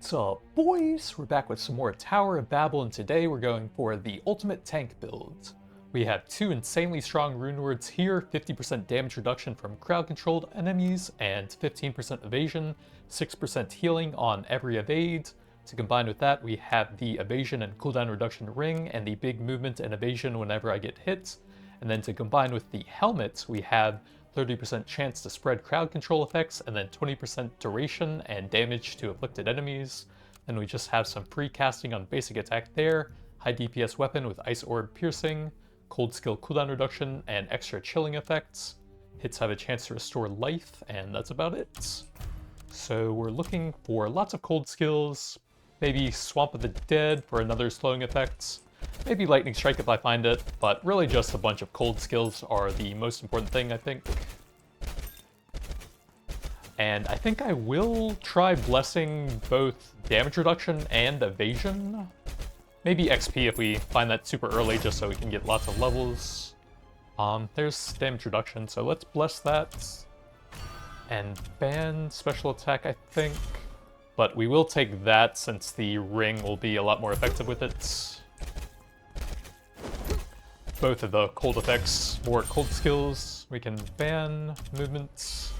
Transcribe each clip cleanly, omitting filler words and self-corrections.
What's up, boys? We're back with some more Tower of Babel, and today we're going for the ultimate tank build. We have two insanely strong rune words here, 50% damage reduction from crowd-controlled enemies, and 15% evasion, 6% healing on every evade. To combine with that, we have the evasion and cooldown reduction ring, and the big movement and evasion whenever I get hit. And then to combine with the helmet, we have 30% chance to spread crowd control effects, and then 20% duration and damage to afflicted enemies. Then we just have some free casting on basic attack there, high DPS weapon with ice orb piercing, cold skill cooldown reduction, and extra chilling effects. Hits have a chance to restore life, and that's about it. So we're looking for lots of cold skills, maybe Swamp of the Dead for another slowing effect, maybe Lightning Strike if I find it, but really just a bunch of cold skills are the most important thing, I think. And I think I will try blessing both damage reduction and evasion. Maybe XP if we find that super early, just so we can get lots of levels. There's damage reduction, so let's bless that. And ban special attack, I think. But we will take that since the ring will be a lot more effective with it. Both of the cold effects, more cold skills. We can ban movements.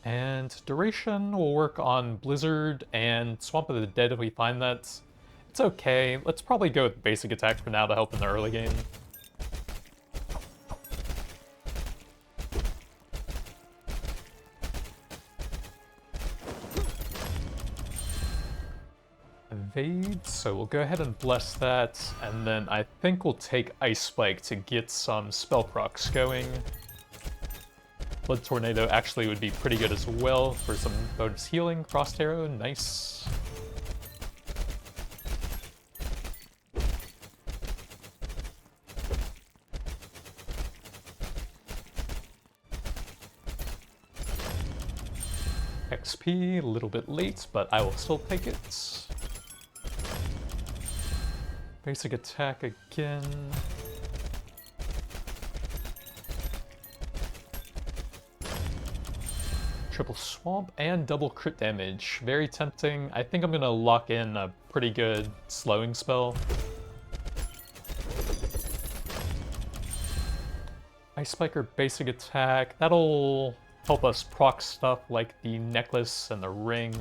And duration will work on Blizzard and Swamp of the Dead if we find that. It's okay. Let's probably go with basic attack for now to help in the early game. Evade, so we'll go ahead and bless that, and then I think we'll take Ice Spike to get some spell procs going. Blood Tornado actually would be pretty good as well for some bonus healing. Frost Arrow, nice. XP, a little bit late, but I will still take it. Basic attack again. Triple swamp and double crit damage. Very tempting. I think I'm gonna lock in a pretty good slowing spell. Ice Spiker basic attack. That'll help us proc stuff like the necklace and the ring.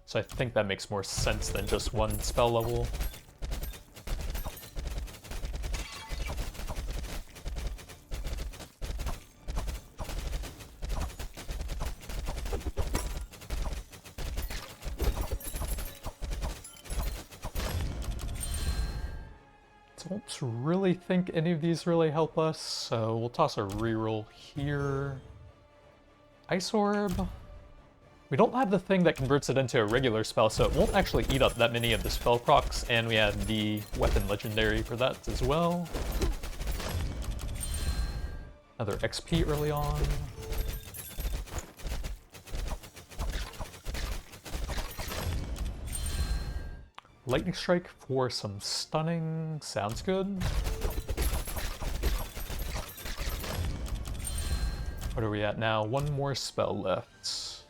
So I think that makes more sense than just one spell level. Don't really think any of these really help us, so we'll toss a reroll here. Ice Orb. We don't have the thing that converts it into a regular spell, so it won't actually eat up that many of the spell procs, and we have the weapon legendary for that as well. Another XP early on. Lightning Strike for some stunning. Sounds good. What are we at now? One more spell left.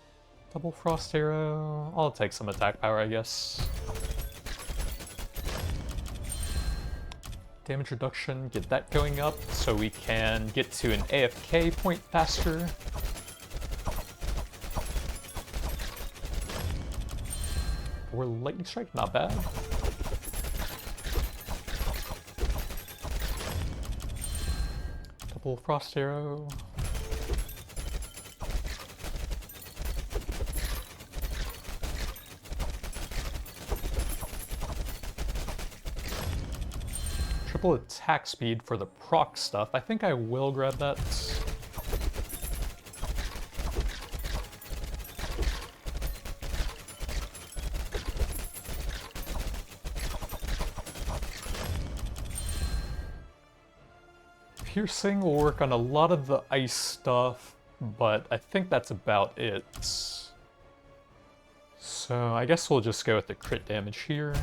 Double Frost Arrow. I'll take some attack power, I guess. Damage reduction, get that going up so we can get to an AFK point faster. Or Lightning Strike, not bad. Double Frost Arrow. Triple attack speed for the proc stuff. I think I will grab that. Piercing will work on a lot of the ice stuff, but I think that's about it. So I guess we'll just go with the crit damage here.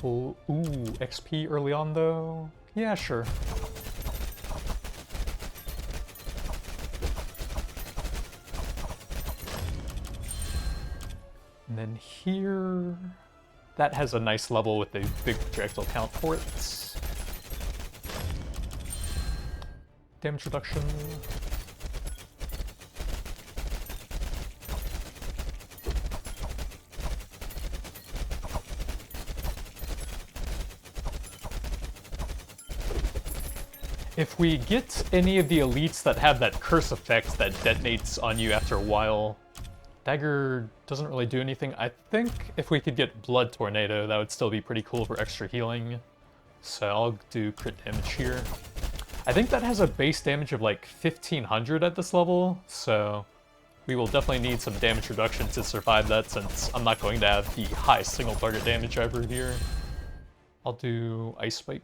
Double, ooh, XP early on though? Yeah, sure. And then here, that has a nice level with a big projectile count for it. Damage reduction. If we get any of the elites that have that curse effect that detonates on you after a while, Dagger doesn't really do anything. I think if we could get Blood Tornado, that would still be pretty cool for extra healing. So I'll do crit damage here. I think that has a base damage of like 1500 at this level, so we will definitely need some damage reduction to survive that since I'm not going to have the high single target damage ever here. I'll do Ice Spike.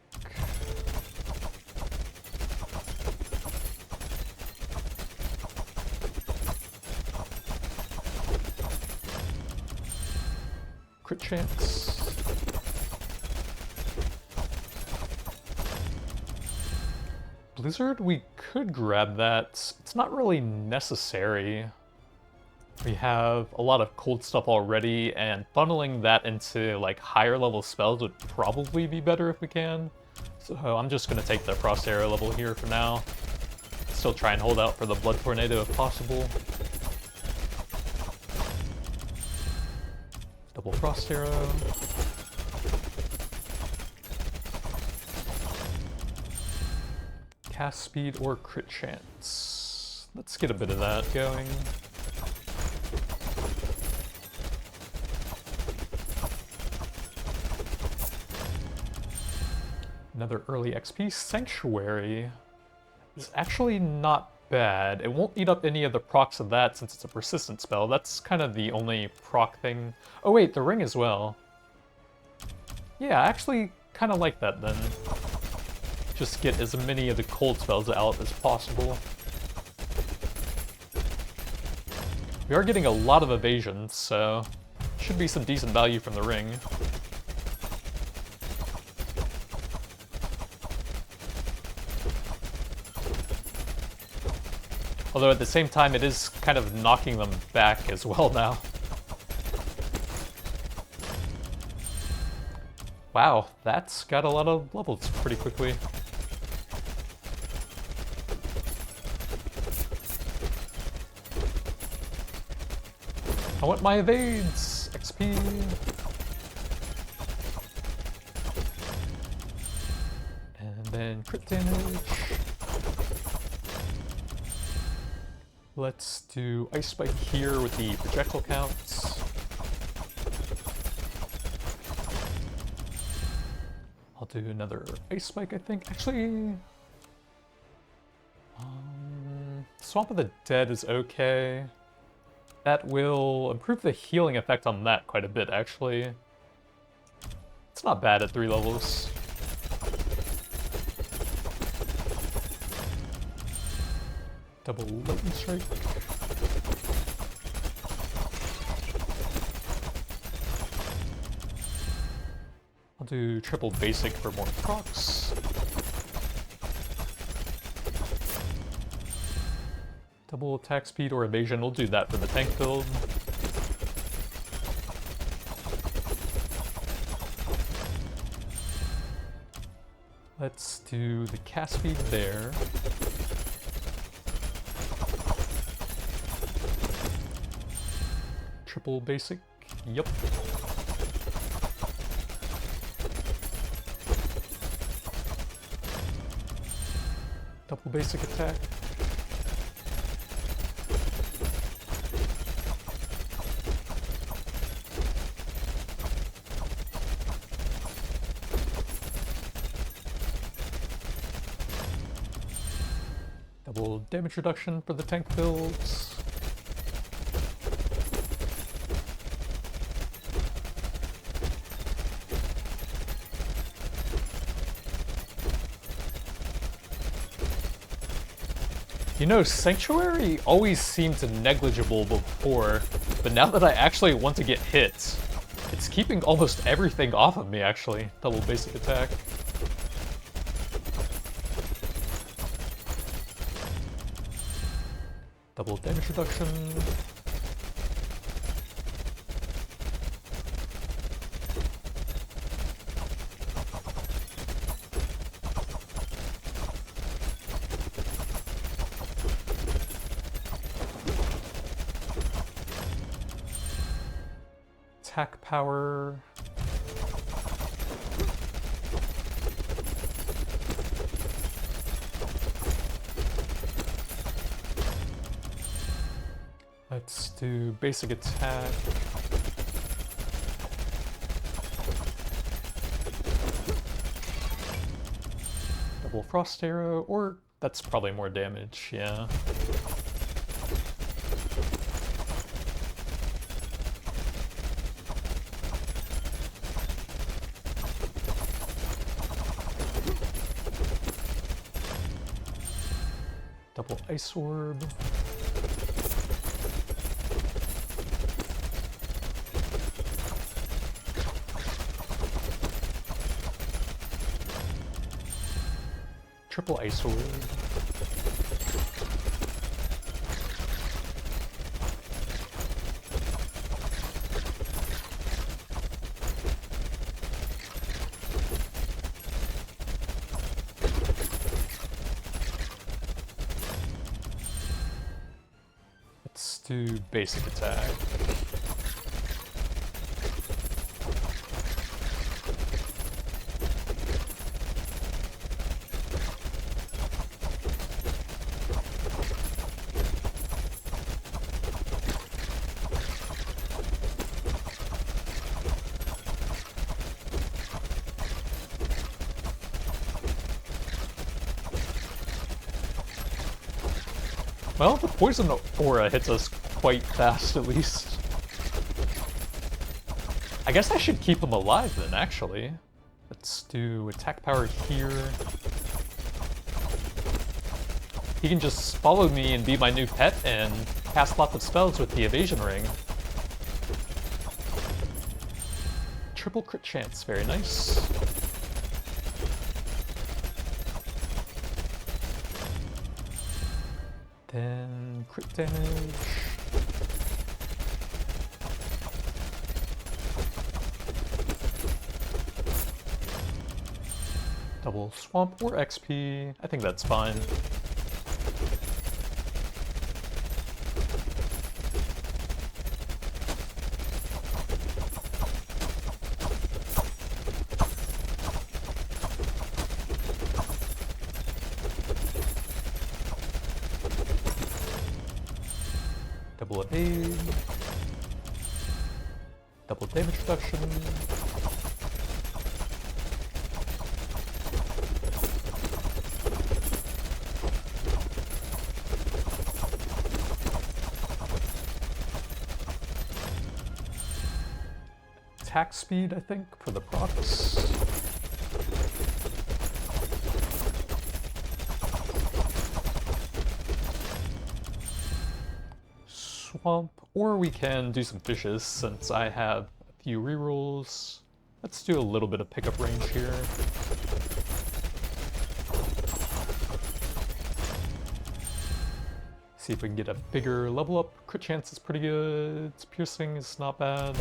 Crit chance. Blizzard, we could grab that. It's not really necessary. We have a lot of cold stuff already, and funneling that into like higher level spells would probably be better if we can. So I'm just gonna take the Frost Arrow level here for now. Still try and hold out for the Blood Tornado if possible. Double Frost Arrow. Cast speed or crit chance. Let's get a bit of that going. Another early XP. Sanctuary is actually not bad. It won't eat up any of the procs of that since it's a persistent spell. That's kind of the only proc thing. Oh wait, the ring as well. Yeah, I actually kind of like that then. Just get as many of the cold spells out as possible. We are getting a lot of evasion, so should be some decent value from the ring. Although at the same time, it is kind of knocking them back as well now. Wow, that's got a lot of levels pretty quickly. I want my evades! XP! And then crit damage. Let's do Ice Spike here with the projectile counts. I'll do another Ice Spike, I think. Actually, Swamp of the Dead is okay. That will improve the healing effect on that quite a bit, actually. It's not bad at 3 levels. Double Lightning Strike. I'll do triple basic for more procs. Double attack speed or evasion, we'll do that for the tank build. Let's do the cast speed there. Triple basic, yep. Double basic attack. Double damage reduction for the tank builds. You know, Sanctuary always seemed negligible before, but now that I actually want to get hit, It's keeping almost everything off of me, actually. Double basic attack. Double damage reduction. Attack power. Let's do basic attack. Double frost arrow, or that's probably more damage, yeah. Double ice orb. Triple ice orb. Let's do basic attack. Well, the poison aura hits us quite fast, at least. I guess I should keep him alive then, actually. Let's do attack power here. He can just follow me and be my new pet and cast lots of spells with the evasion ring. Triple crit chance, very nice. Then crit damage. Double swamp or XP. I think that's fine. Double evade. Double damage reduction. Attack speed, I think, for the procs. Swamp, or we can do some fishes since I have a few rerolls. Let's do a little bit of pickup range here. See if we can get a bigger level up. Crit chance is pretty good. Piercing is not bad.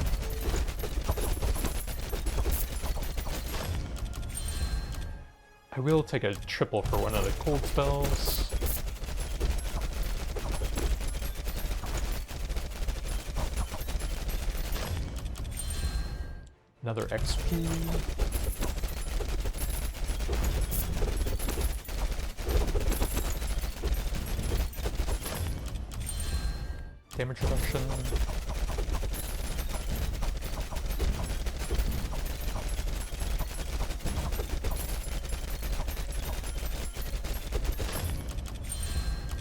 I will take a triple for one of the cold spells. Another XP. Damage reduction.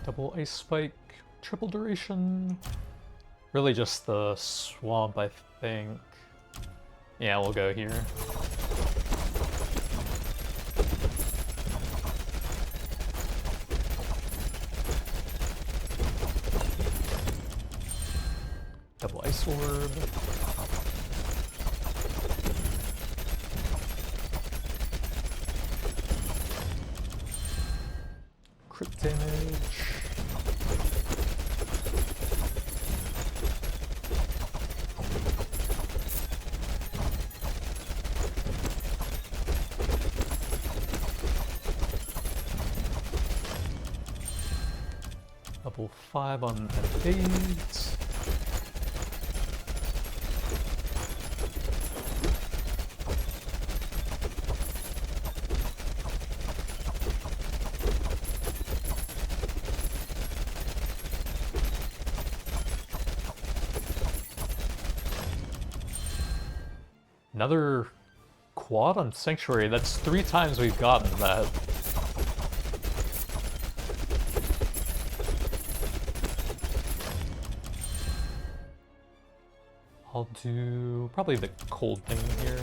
Double ice spike, triple duration. Really just the swamp, I think. Yeah, we'll go here. Double ice orb. crit damage. Level 5 on evade. Another quad on Sanctuary. That's 3 times we've gotten that. I'll do probably the cold thing here.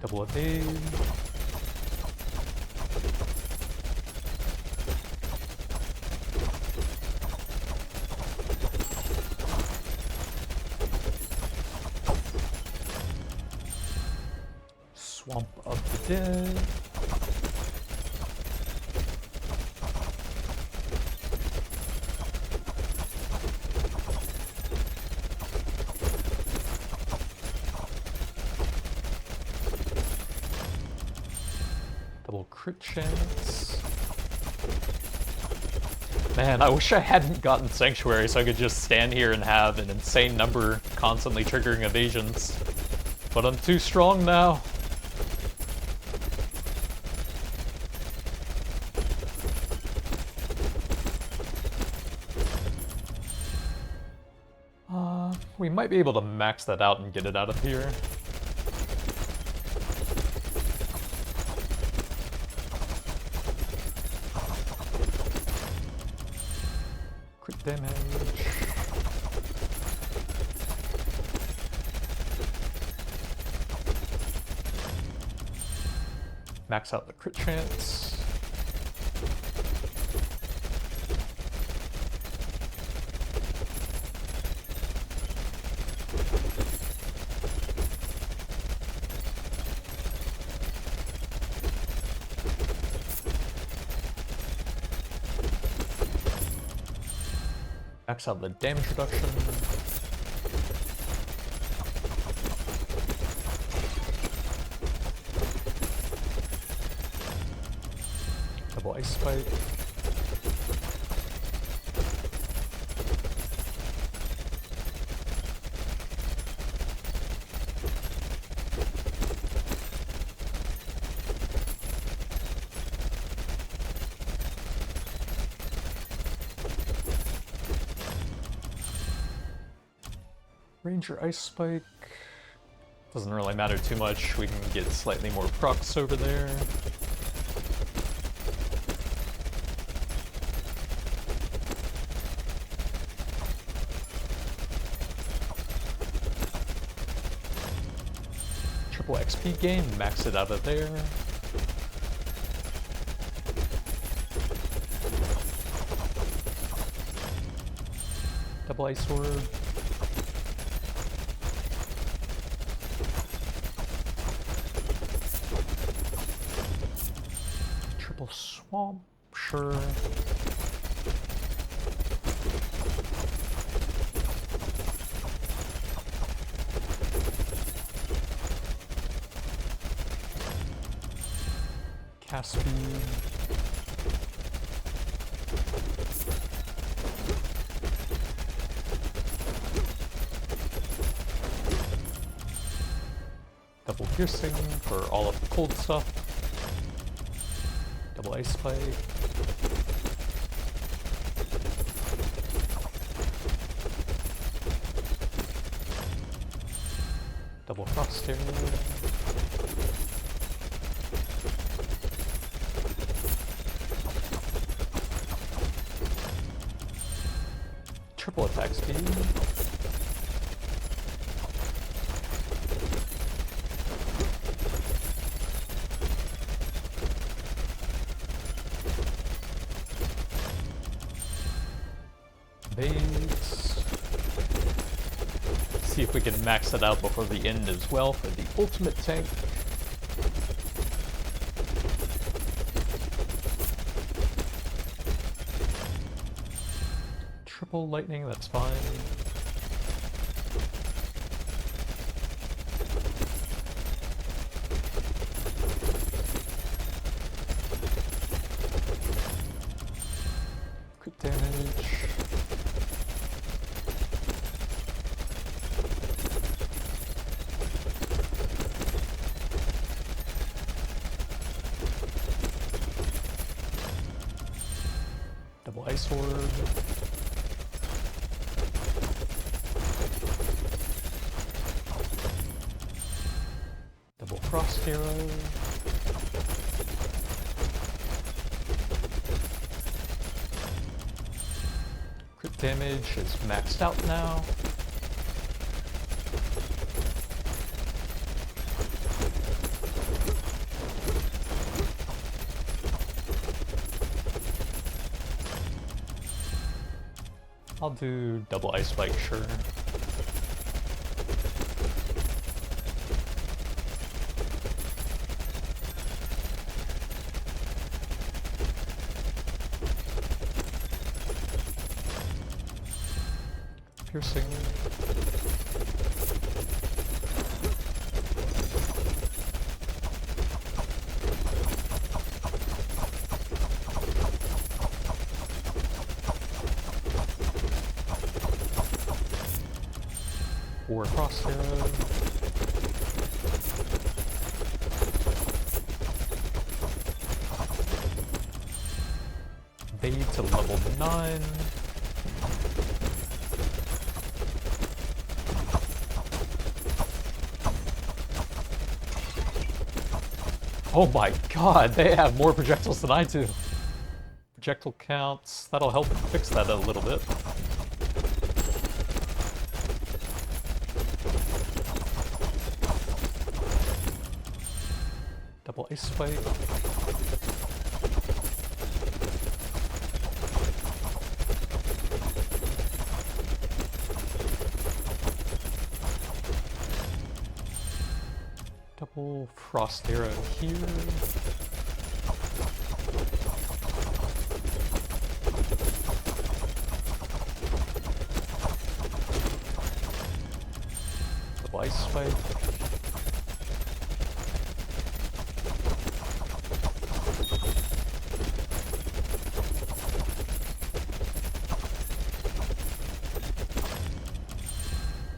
Double evade. Swamp of the Dead. Double crit chance. Man, I wish I hadn't gotten Sanctuary so I could just stand here and have an insane number constantly triggering evasions. But I'm too strong now. We might be able to max that out and get it out of here. Crit damage. Max out the crit chance. Max out the damage reduction. Double ice spike. Ranger Ice Spike. Doesn't really matter too much. We can get slightly more procs over there. Triple XP gain, max it out of there. Double Ice Orb. Swamp, sure. Cast speed. Double piercing for all of the cold stuff. Double ice spike. Double frost area. Triple attack speed. Evades. See if we can max that out before the end as well for the ultimate tank. Triple lightning, that's fine. Crit damage. Double ice orb. Double frost arrow. Crit damage is maxed out now. I'll do double ice spike, sure. Piercing. Or frost arrow. Evade to level 9. Oh my god, they have more projectiles than I do. Projectile counts, that'll help fix that a little bit. Double ice spike. Double frost arrow here. Double ice spike.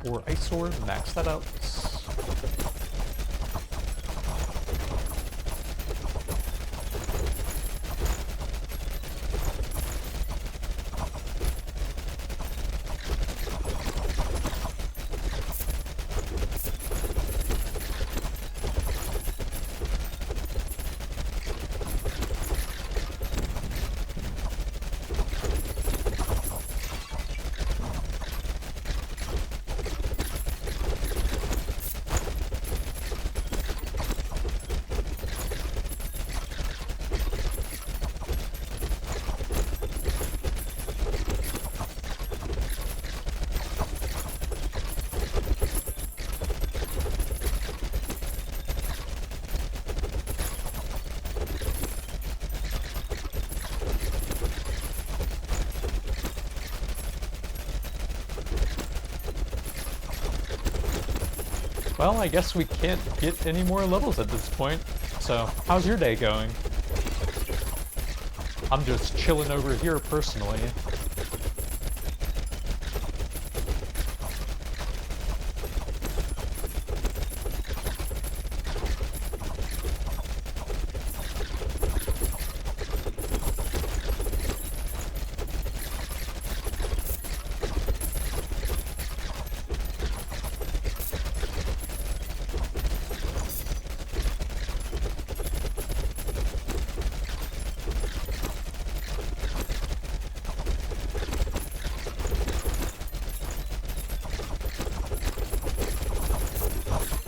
Or ice orb, max that out. Well, I guess we can't get any more levels at this point. So, how's your day going? I'm just chilling over here personally.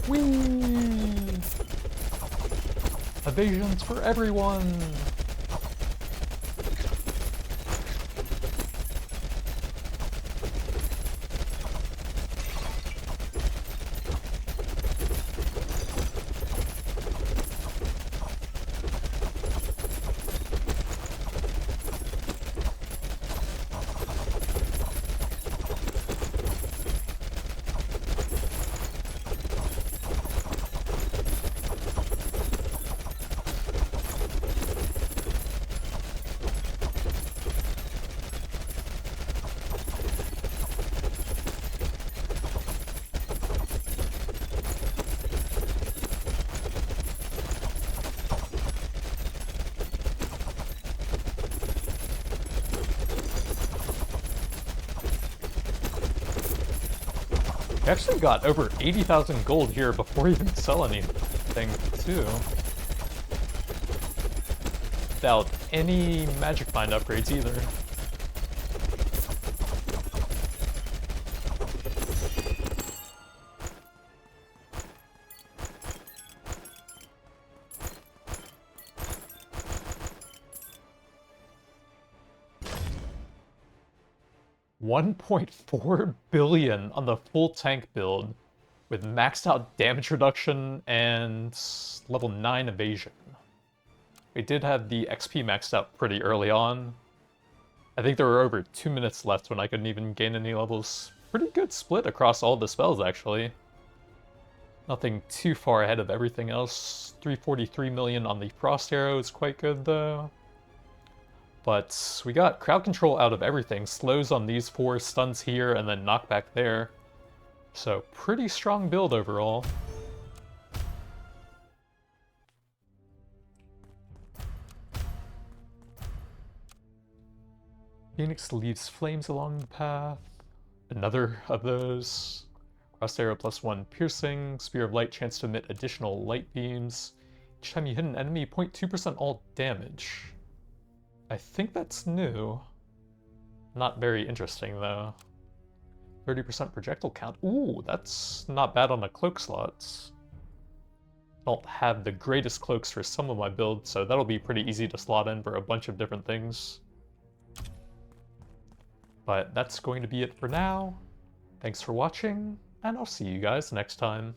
Whee! Evasions for everyone! We actually got over 80,000 gold here before even sell anything, too. Without any magic find upgrades either. $1.4 billion on the full tank build with maxed out damage reduction and level 9 evasion. We did have the XP maxed out pretty early on. I think there were over 2 minutes left when I couldn't even gain any levels. Pretty good split across all the spells, actually. Nothing too far ahead of everything else. 343 million on the Frost Arrow is quite good, though. But we got crowd control out of everything. Slows on these 4, stuns here, and then knockback there. So pretty strong build overall. Phoenix leaves flames along the path. Another of those. Crossed arrow +1 piercing. Spear of light, chance to emit additional light beams. Each time you hit an enemy, 0.2% all damage. I think that's new. Not very interesting, though. 30% projectile count. Ooh, that's not bad on the cloak slots. I don't have the greatest cloaks for some of my builds, so that'll be pretty easy to slot in for a bunch of different things. But that's going to be it for now. Thanks for watching, and I'll see you guys next time.